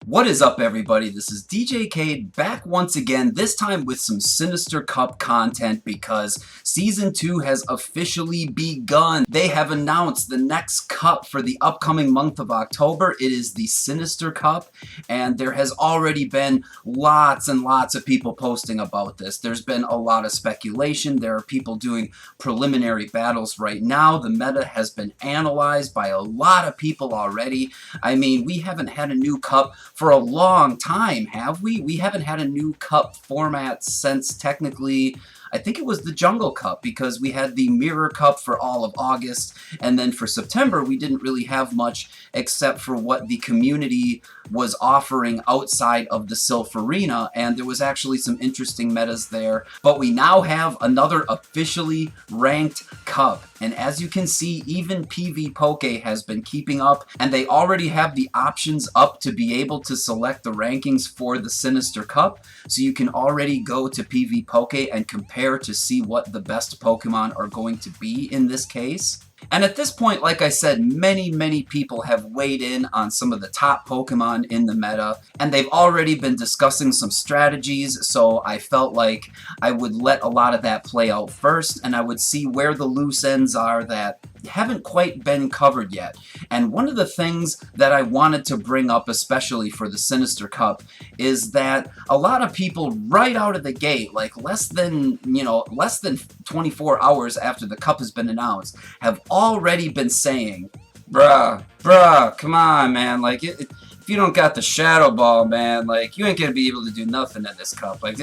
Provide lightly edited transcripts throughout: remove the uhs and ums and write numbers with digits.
What is up, everybody? This is DJ Cade back once again, this time with some Sinister Cup content because Season 2 has officially begun. They have announced the next cup for the upcoming month of October. It is the Sinister Cup, and there has already been lots and lots of people posting about this. There's been a lot of speculation. There are people doing preliminary battles right now. The meta has been analyzed by a lot of people already. I mean, we haven't had a new cup for a long time, have we? We haven't had a new cup format since technically, I think it was the Jungle Cup, because we had the Mirror Cup for all of August, and then for September we didn't really have much except for what the community was offering outside of the Sylph Arena, and there was actually some interesting metas there. But we now have another officially ranked cup, and as you can see, even PvPoke has been keeping up, and they already have the options up to be able to select the rankings for the Sinister Cup, so you can already go to PvPoke and compare to see what the best Pokemon are going to be in this case. And at this point, like I said, many people have weighed in on some of the top Pokemon in the meta, and they've already been discussing some strategies, so I felt like I would let a lot of that play out first, and I would see where the loose ends are that haven't quite been covered yet. And one of the things that I wanted to bring up, especially for the Sinister Cup, is that a lot of people right out of the gate, like less than 24 hours after the cup has been announced, have already been saying, bruh, come on, man, like, if you don't got the Shadow Ball, man, like, you ain't gonna be able to do nothing in this cup. Like,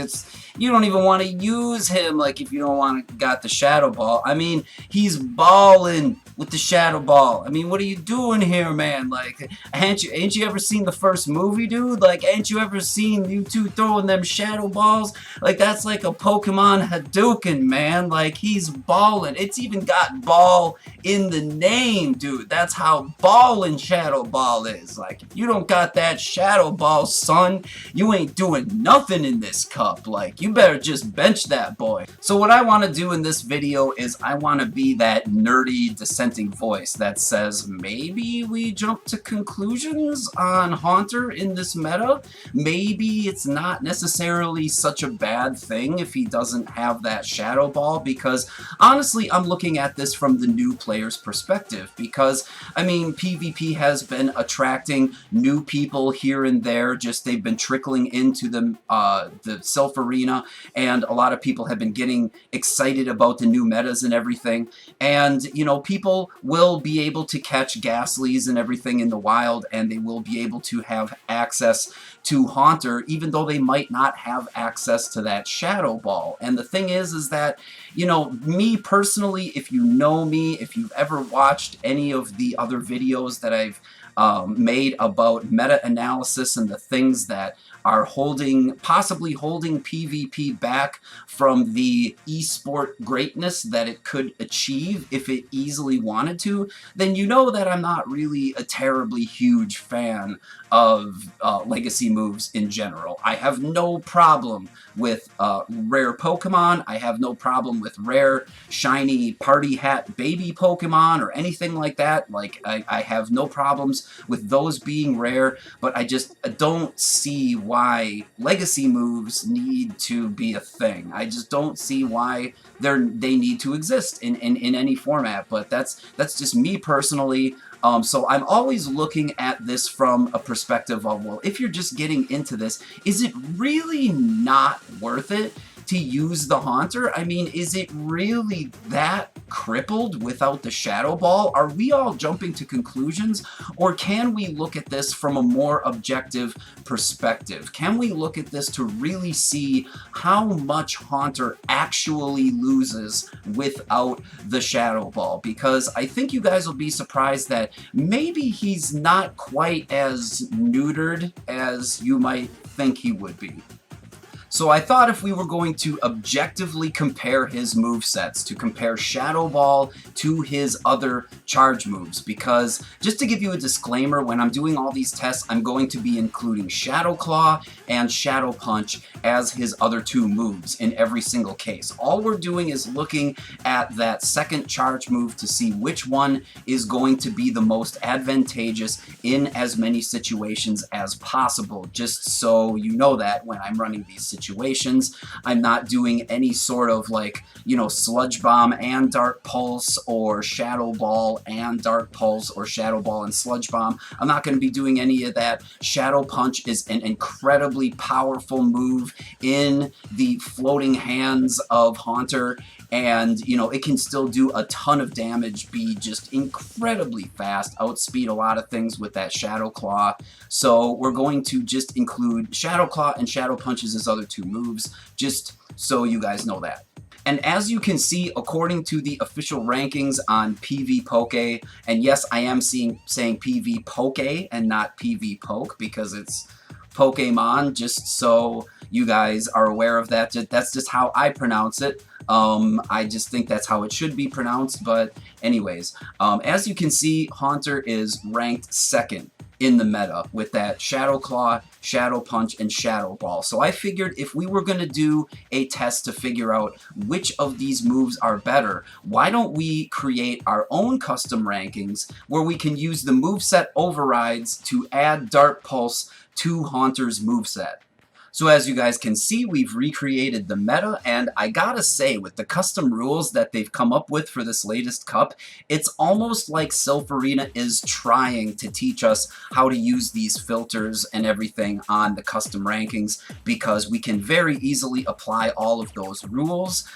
you don't even want to use him, like, if you don't got the Shadow Ball. I mean, he's balling with the Shadow Ball. I mean, what are you doing here, man? Like, ain't you ever seen the first movie, dude? Like, ain't you ever seen you two throwing them Shadow Balls? Like, that's like a Pokemon Hadouken, man. Like, he's balling. It's even got ball in the name, dude. That's how ballin' Shadow Ball is. Like, if you don't got that Shadow Ball, son, you ain't doing nothing in this cup. Like, you better just bench that boy. So what I want to do in this video is I want to be that nerdy dissenting voice that says maybe we jump to conclusions on Haunter in this meta. Maybe it's not necessarily such a bad thing if he doesn't have that Shadow Ball, because honestly I'm looking at this from the new player's perspective, because I mean PvP has been attracting new people here and there. Just they've been trickling into the Sylph Arena, and a lot of people have been getting excited about the new metas and everything. And you know, people will be able to catch Ghastlies and everything in the wild, and they will be able to have access to Haunter, even though they might not have access to that Shadow Ball. And the thing is that, you know, me personally, if you know me, if you've ever watched any of the other videos that I've made about meta-analysis and the things that are possibly holding PvP back from the esport greatness that it could achieve if it easily wanted to, then you know that I'm not really a terribly huge fan of legacy moves in general. I have no problem with rare Pokemon. I have no problem with rare shiny party hat baby Pokemon or anything like that. Like, I have no problems with those being rare, but I just don't see why legacy moves need to be a thing. I just don't see why they need to exist in any format. But that's just me personally. So I'm always looking at this from a perspective of, well, if you're just getting into this, is it really not worth it to use the Haunter? I mean, is it really that crippled without the Shadow Ball? Are we all jumping to conclusions, or can we look at this from a more objective perspective? Can we look at this to really see how much Haunter actually loses without the Shadow Ball? Because I think you guys will be surprised that maybe he's not quite as neutered as you might think he would be. So I thought if we were going to objectively compare his movesets, to compare Shadow Ball to his other charge moves, because just to give you a disclaimer, when I'm doing all these tests, I'm going to be including Shadow Claw and Shadow Punch as his other two moves in every single case. All we're doing is looking at that second charge move to see which one is going to be the most advantageous in as many situations as possible, just so you know that when I'm running these situations, I'm not doing any sort of like, you know, Sludge Bomb and Dark Pulse, or Shadow Ball and Dark Pulse, or Shadow Ball and Sludge Bomb. I'm not going to be doing any of that. Shadow Punch is an incredibly powerful move in the floating hands of Haunter, and you know, it can still do a ton of damage, be just incredibly fast, outspeed a lot of things with that Shadow Claw. So we're going to just include Shadow Claw and Shadow Punch as his other two moves, just so you guys know that. And as you can see, according to the official rankings on PvPoke, and yes, I am saying PvPoke and not PvPoke because it's Pokemon, just so you guys are aware of that. That's just how I pronounce it. I just think that's how it should be pronounced, but anyways, as you can see, Haunter is ranked second in the meta with that Shadow Claw, Shadow Punch, and Shadow Ball. So I figured if we were going to do a test to figure out which of these moves are better, why don't we create our own custom rankings where we can use the moveset overrides to add Dark Pulse to Haunter's moveset. So as you guys can see, we've recreated the meta, and I gotta say, with the custom rules that they've come up with for this latest cup, it's almost like Silph Arena is trying to teach us how to use these filters and everything on the custom rankings, because we can very easily apply all of those rules.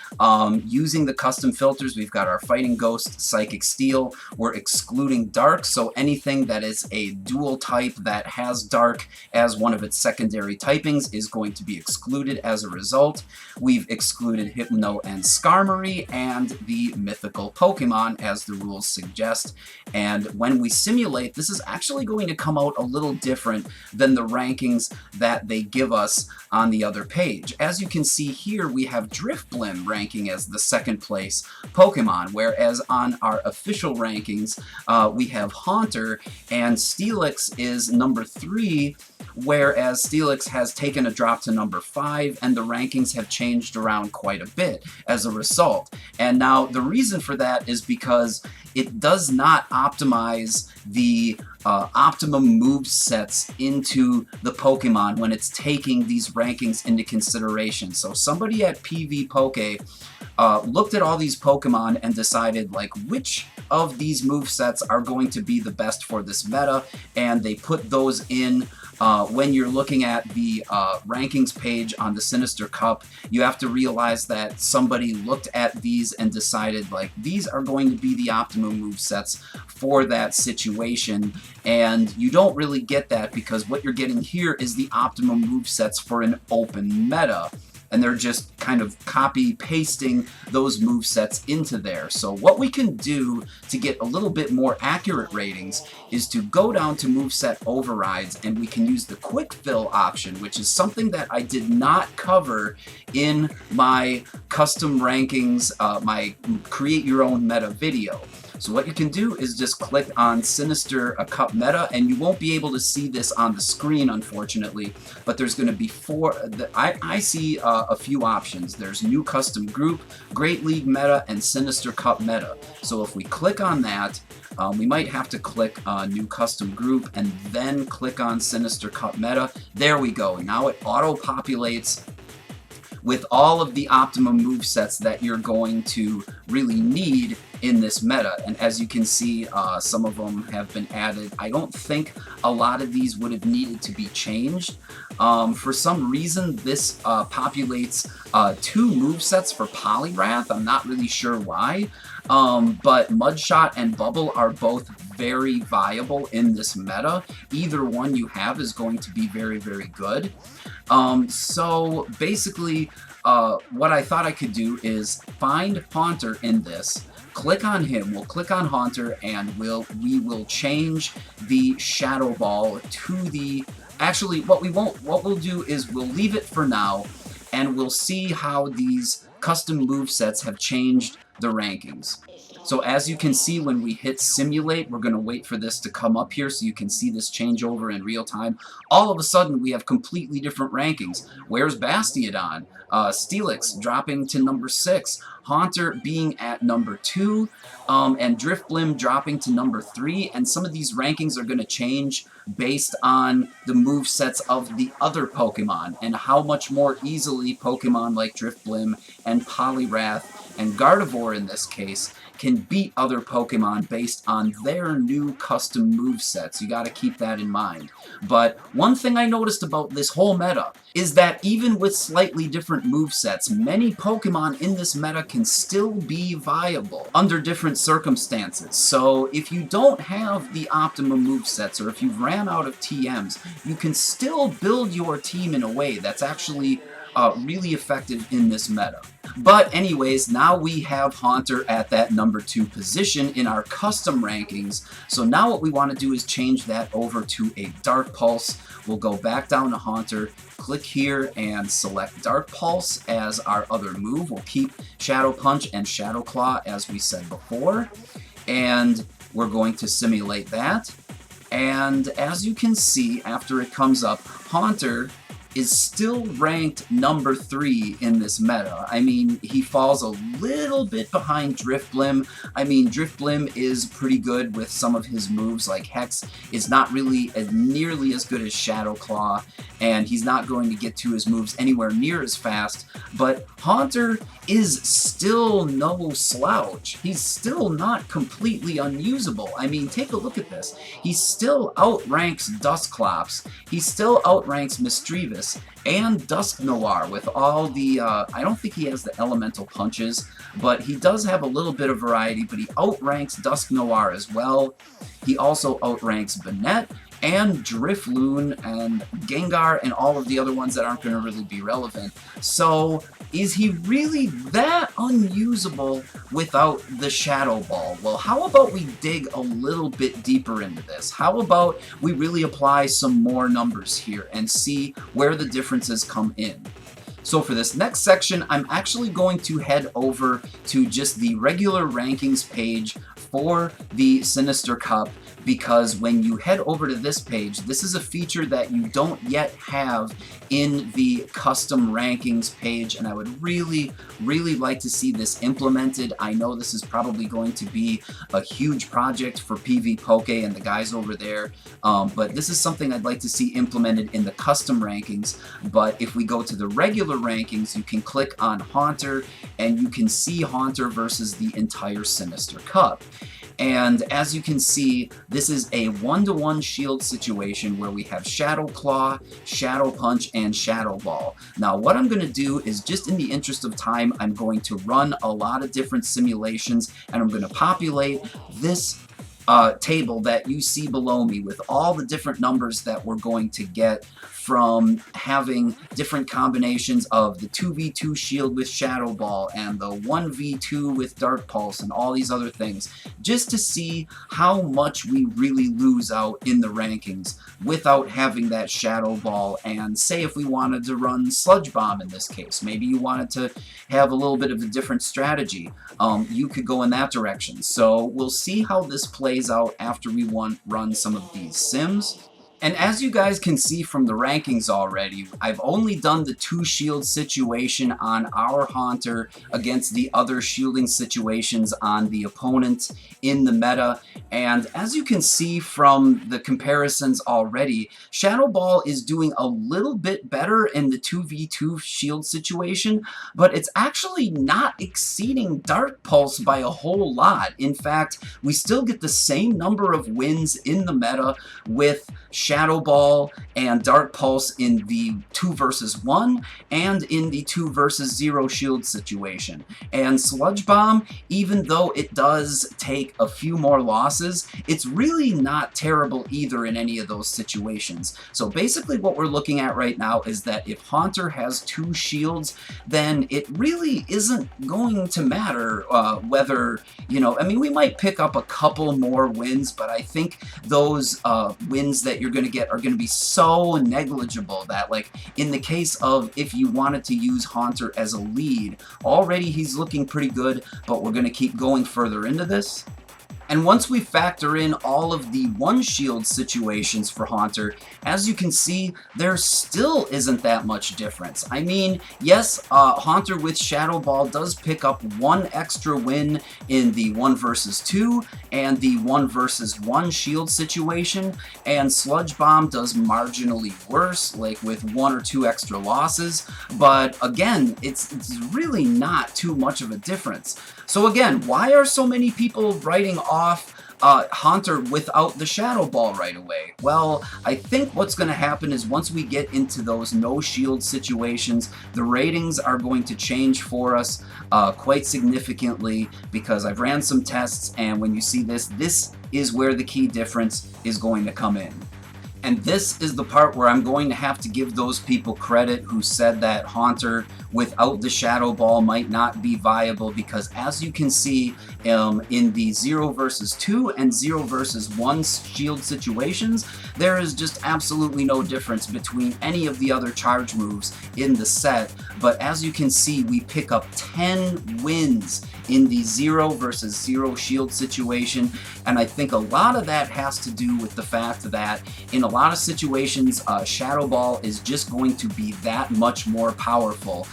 Using the custom filters, we've got our Fighting Ghost, Psychic Steel, we're excluding Dark, so anything that is a dual type that has Dark as one of its secondary typings is going to be excluded as a result. We've excluded Hypno and Skarmory and the mythical Pokemon as the rules suggest. And when we simulate, this is actually going to come out a little different than the rankings that they give us on the other page. As you can see here, we have Drifblim ranking as the second place Pokemon, whereas on our official rankings, we have Haunter, and Steelix is number 3, whereas Steelix has taken a drop to number 5, and the rankings have changed around quite a bit as a result. And now the reason for that is because it does not optimize the optimum move sets into the Pokemon when it's taking these rankings into consideration. So somebody at PvPoke looked at all these Pokemon and decided like which of these move sets are going to be the best for this meta, and they put those in. When you're looking at the rankings page on the Sinister Cup, you have to realize that somebody looked at these and decided like these are going to be the optimum move sets for that situation, and you don't really get that because what you're getting here is the optimum move sets for an open meta. And they're just kind of copy pasting those movesets into there. So what we can do to get a little bit more accurate ratings is to go down to moveset overrides, and we can use the quick fill option, which is something that I did not cover in my custom rankings, my create your own meta video. So what you can do is just click on Sinister Cup Meta, and you won't be able to see this on the screen, unfortunately, but there's going to be I see a few options. There's New Custom Group, Great League Meta, and Sinister Cup Meta. So if we click on that, we might have to click New Custom Group and then click on Sinister Cup Meta. There we go. Now it auto-populates with all of the optimum move sets that you're going to really need in this meta. And as you can see, some of them have been added. I don't think a lot of these would have needed to be changed. For some reason, this populates 2 movesets for Poliwrath. I'm not really sure why. But Mudshot and Bubble are both very viable in this meta. Either one you have is going to be very, very good. So basically, what I thought I could do is find Haunter in this, click on him, we'll click on Haunter, and we will change the Shadow Ball to the, actually what we'll do is we'll leave it for now, and we'll see how these custom movesets have changed the rankings. So as you can see, when we hit simulate, we're going to wait for this to come up here so you can see this changeover in real time. All of a sudden, we have completely different rankings. Where's Bastiodon? Steelix dropping to number 6. Haunter being at number 2. And Drifblim dropping to number 3. And some of these rankings are going to change based on the movesets of the other Pokemon and how much more easily Pokemon like Drifblim and Poliwrath and Gardevoir in this case can beat other Pokemon based on their new custom movesets. You got to keep that in mind. But one thing I noticed about this whole meta is that even with slightly different movesets, many Pokemon in this meta can still be viable under different circumstances. So if you don't have the optimum movesets, or if you've ran out of TMs, you can still build your team in a way that's actually really effective in this meta. But anyways, now we have Haunter at that number 2 position in our custom rankings. So now what we want to do is change that over to a Dark Pulse. We'll go back down to Haunter, click here and select Dark Pulse as our other move. We'll keep Shadow Punch and Shadow Claw as we said before. And we're going to simulate that. And as you can see, after it comes up, Haunter is still ranked number 3 in this meta. I mean, he falls a little bit behind Drifblim. I mean, Drifblim is pretty good with some of his moves, like Hex is not really nearly as good as Shadow Claw, and he's not going to get to his moves anywhere near as fast, but Haunter is still no slouch. He's still not completely unusable. I mean, take a look at this. He still outranks Dusclops. He still outranks Misdreavus and Dusknoir with all the, I don't think he has the elemental punches, but he does have a little bit of variety, but he outranks Dusknoir as well. He also outranks Banette and Drifloon and Gengar and all of the other ones that aren't going to really be relevant. So is he really that unusable without the Shadow Ball? Well, how about we dig a little bit deeper into this? How about we really apply some more numbers here and see where the differences come in? So for this next section, I'm actually going to head over to just the regular rankings page for the Sinister Cup, because when you head over to this page, this is a feature that you don't yet have in the custom rankings page, and I would really like to see this implemented. I know this is probably going to be a huge project for PvPoke and the guys over there, but this is something I'd like to see implemented in the custom rankings. But if we go to the regular rankings, you can click on Haunter, and you can see Haunter versus the entire Sinister Cup. And as you can see, this is a 1-to-1 shield situation where we have Shadow Claw, Shadow Punch, and Shadow Ball. Now what I'm going to do is, just in the interest of time, I'm going to run a lot of different simulations, and I'm going to populate this table that you see below me with all the different numbers that we're going to get from having different combinations of the 2v2 shield with Shadow Ball and the 1v2 with Dark Pulse and all these other things, just to see how much we really lose out in the rankings without having that Shadow Ball. And say if we wanted to run Sludge Bomb in this case, maybe you wanted to have a little bit of a different strategy, you could go in that direction. So we'll see how this plays out after we run some of these sims. And as you guys can see from the rankings already, I've only done the 2 shield situation on our Haunter against the other shielding situations on the opponent in the meta. And as you can see from the comparisons already, Shadow Ball is doing a little bit better in the 2v2 shield situation, but it's actually not exceeding Dark Pulse by a whole lot. In fact, we still get the same number of wins in the meta with Shadow Ball and Dark Pulse in the 2 versus 1 and in the 2 versus 0 shield situation. And Sludge Bomb, even though it does take a few more losses, it's really not terrible either in any of those situations. So basically what we're looking at right now is that if Haunter has 2 shields, then it really isn't going to matter whether, you know, I mean, we might pick up a couple more wins, but I think those wins that you're going going to get are going to be so negligible that, like, in the case of if you wanted to use Haunter as a lead, already he's looking pretty good, but we're going to keep going further into this. And once we factor in all of the one shield situations for Haunter, as you can see, there still isn't that much difference. I mean, yes, Haunter with Shadow Ball does pick up one extra win in the 1 versus 2 and the 1 versus 1 shield situation, and Sludge Bomb does marginally worse, like with 1 or 2 extra losses, but again, it's really not too much of a difference. So again, why are so many people writing off Haunter without the Shadow Ball right away? Well, I think what's going to happen is once we get into those no shield situations, the ratings are going to change for us quite significantly, because I've ran some tests, and when you see this, this is where the key difference is going to come in. And this is the part where I'm going to have to give those people credit who said that Haunter without the Shadow Ball might not be viable, because as you can see in the 0 versus 2 and 0 versus 1 shield situations, there is just absolutely no difference between any of the other charge moves in the set. But as you can see, we pick up 10 wins in the 0 versus 0 shield situation, and I think a lot of that has to do with the fact that in a lot of situations, Shadow Ball is just going to be that much more powerful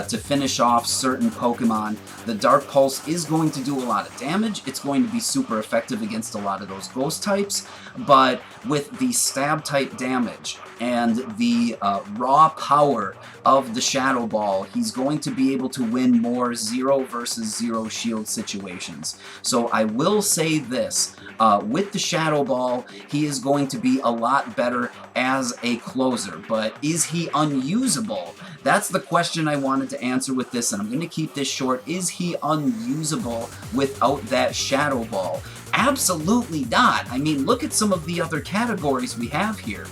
to finish off certain Pokemon. The Dark Pulse is going to do a lot of damage. It's going to be super effective against a lot of those ghost types, but with the stab type damage and the raw power of the Shadow Ball, he's going to be able to win more 0 versus 0 shield situations. So I will say this, with the Shadow Ball, he is going to be a lot better as a closer, but is he unusable? That's the question I wanted to answer with this, and I'm going to keep this short. Is he unusable without that Shadow Ball? Absolutely not. I mean, look at some of the other categories we have here.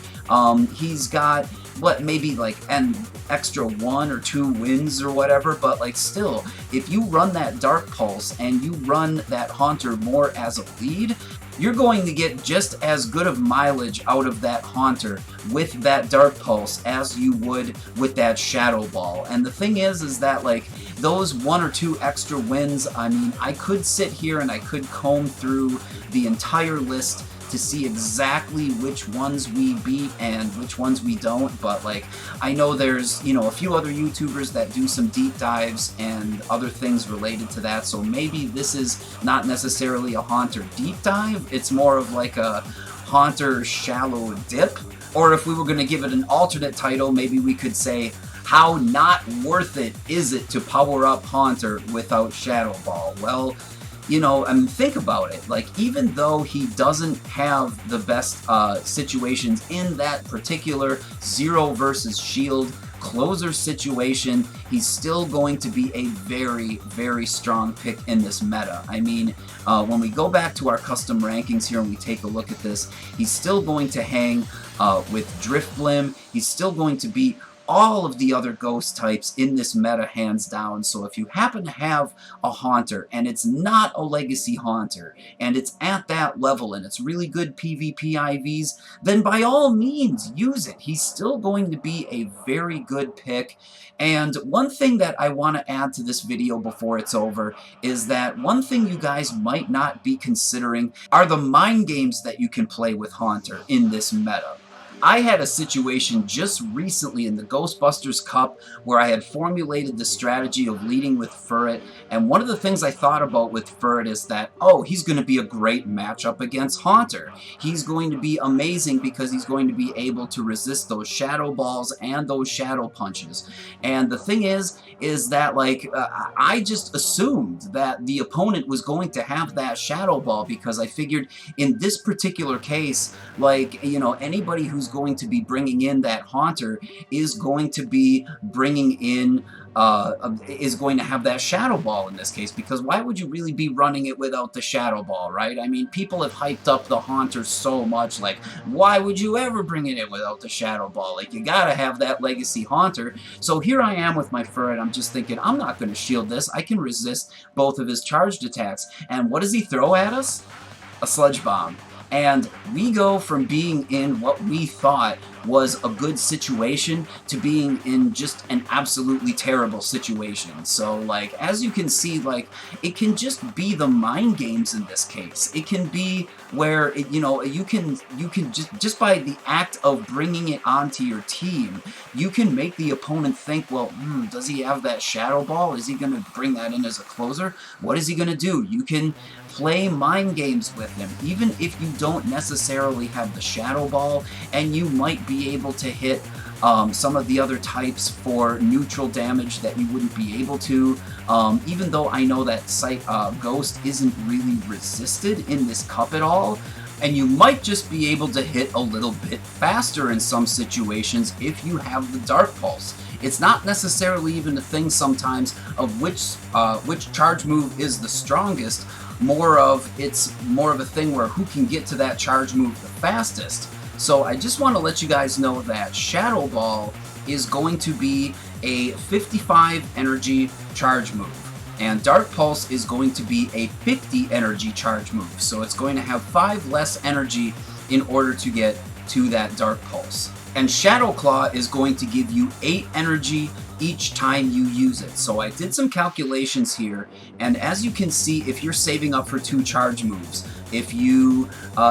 He's got, what, maybe like an extra 1 or 2 wins or whatever, but like still, if you run that Dark Pulse and you run that Haunter more as a lead, you're going to get just as good of mileage out of that Haunter with that Dark Pulse as you would with that Shadow Ball. And the thing is that, like, those 1 or 2 extra wins, I mean, I could sit here and I could comb through the entire list to see exactly which ones we beat and which ones we don't, but like, I know there's, you know, a few other YouTubers that do some deep dives and other things related to that, so maybe this is not necessarily a Haunter deep dive, it's more of like a Haunter shallow dip, or if we were going to give it an alternate title, maybe we could say, how not worth it is it to power up Haunter without Shadow Ball? Well, you know, I mean, think about it. Like, even though he doesn't have the best situations in that particular 0 versus shield closer situation, he's still going to be a very, very strong pick in this meta. I mean, when we go back to our custom rankings here and we take a look at this, he's still going to hang with Driftblim. He's still going to beat all of the other ghost types in this meta hands down. So if you happen to have a Haunter and it's not a legacy Haunter and it's at that level and it's really good PvP IVs, then by all means use it. He's still going to be a very good pick. And one thing that I want to add to this video before it's over is that one thing you guys might not be considering are the mind games that you can play with Haunter in this meta. I had a situation just recently in the Ghostbusters Cup where I had formulated the strategy of leading with Furret, and one of the things I thought about with Furret is that, oh, he's going to be a great matchup against Haunter. He's going to be amazing because he's going to be able to resist those Shadow Balls and those Shadow Punches. And the thing is that, like, I just assumed that the opponent was going to have that Shadow Ball because I figured in this particular case, like, you know, anybody who's going to be bringing in that Haunter is going to be bringing in is going to have that Shadow Ball in this case, because why would you really be running it without the Shadow Ball, right? I mean, people have hyped up the Haunter so much, like, why would you ever bring it in without the Shadow Ball? Like, you gotta have that legacy Haunter. So here I am with my Furret, I'm just thinking, I'm not going to shield this, I can resist both of his charged attacks. And what does he throw at us? A Sludge Bomb. And we go from being in what we thought was a good situation to being in just an absolutely terrible situation. So like, as you can see, like, it can just be the mind games in this case. It can be where it, you can just by the act of bringing it onto your team, you can make the opponent think, well, does he have that shadow ball? Is he going to bring that in as a closer? What is he going to do? You can play mind games with him, even if you don't necessarily have the shadow ball, and you might be able to hit some of the other types for neutral damage that you wouldn't be able to. Even though I know that Ghost isn't really resisted in this cup at all, and you might just be able to hit a little bit faster in some situations if you have the Dark Pulse. It's not necessarily even a thing sometimes of which charge move is the strongest. It's more of a thing where who can get to that charge move the fastest. So I just want to let you guys know that Shadow Ball is going to be a 55 energy charge move, and Dark Pulse is going to be a 50 energy charge move. So it's going to have 5 less energy in order to get to that Dark Pulse. And Shadow Claw is going to give you 8 energy each time you use it. So I did some calculations here, and as you can see, if you're saving up for 2 charge moves, if you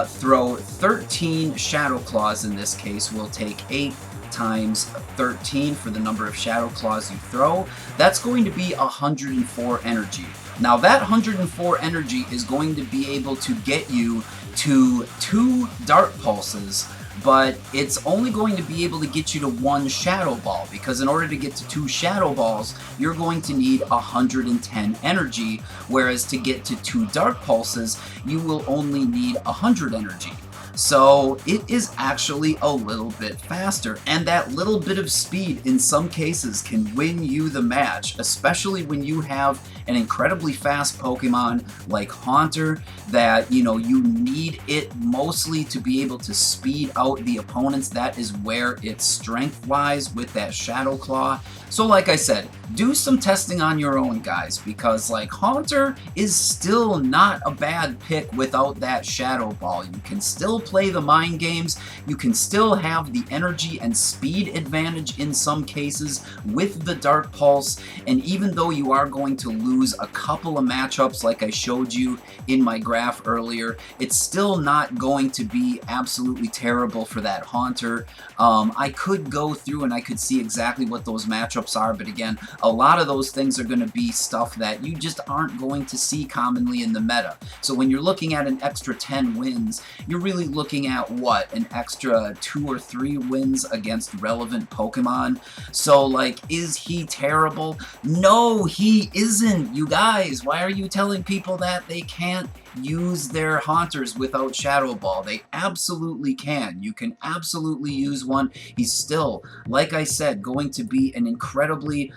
throw 13 Shadow Claws in this case, we'll take 8 times 13 for the number of Shadow Claws you throw. That's going to be 104 energy. Now that 104 energy is going to be able to get you to 2 Dark Pulses, but it's only going to be able to get you to 1 Shadow Ball, because in order to get to 2 Shadow Balls, you're going to need 110 energy, whereas to get to 2 Dark Pulses, you will only need 100 energy. So it is actually a little bit faster, and that little bit of speed in some cases can win you the match, especially when you have an incredibly fast Pokemon like Haunter that, you need it mostly to be able to speed out the opponents. That is where its strength lies with that Shadow Claw. So like I said, do some testing on your own, guys, because like Haunter is still not a bad pick without that Shadow Ball. You can still play the mind games, you can still have the energy and speed advantage in some cases with the Dark Pulse, and even though you are going to lose a couple of matchups like I showed you in my graph earlier, it's still not going to be absolutely terrible for that Haunter. I could go through and I could see exactly what those matchups are, but again, a lot of those things are going to be stuff that you just aren't going to see commonly in the meta. So when you're looking at an extra 10 wins, you're really looking at what? An extra 2 or 3 wins against relevant Pokemon. So like, is he terrible? No, he isn't, you guys. Why are you telling people that they can't use their Haunters without Shadow Ball? They absolutely can. You can absolutely use one. He's still, like I said, going to be an incredibly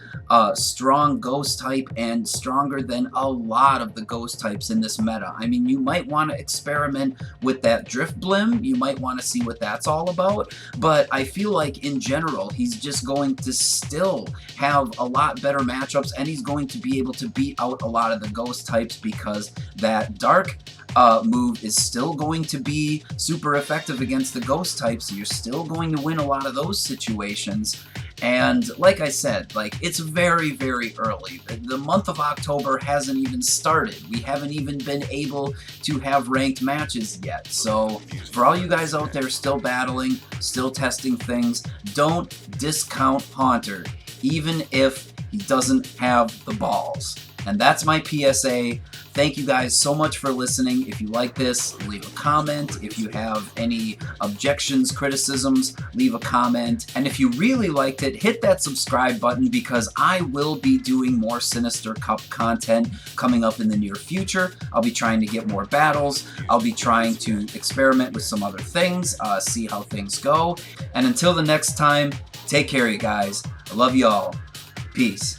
strong Ghost type, and stronger than a lot of the Ghost types in this meta. I mean, you might want to experiment with that Drift Blim. You might want to see what that's all about, but I feel like in general, he's just going to still have a lot better matchups, and he's going to be able to beat out a lot of the Ghost types, because that Dark move is still going to be super effective against the Ghost types, so you're still going to win a lot of those situations. And like I said, like, it's very, very early. The month of October hasn't even started. We haven't even been able to have ranked matches yet. So for all you guys out there still battling, still testing things, don't discount Haunter, even if he doesn't have the balls. And that's my PSA. Thank you guys so much for listening. If you like this, leave a comment. If you have any objections, criticisms, leave a comment. And if you really liked it, hit that subscribe button, because I will be doing more Sinister Cup content coming up in the near future. I'll be trying to get more battles. I'll be trying to experiment with some other things, see how things go. And until the next time, take care, you guys. I love you all. Peace.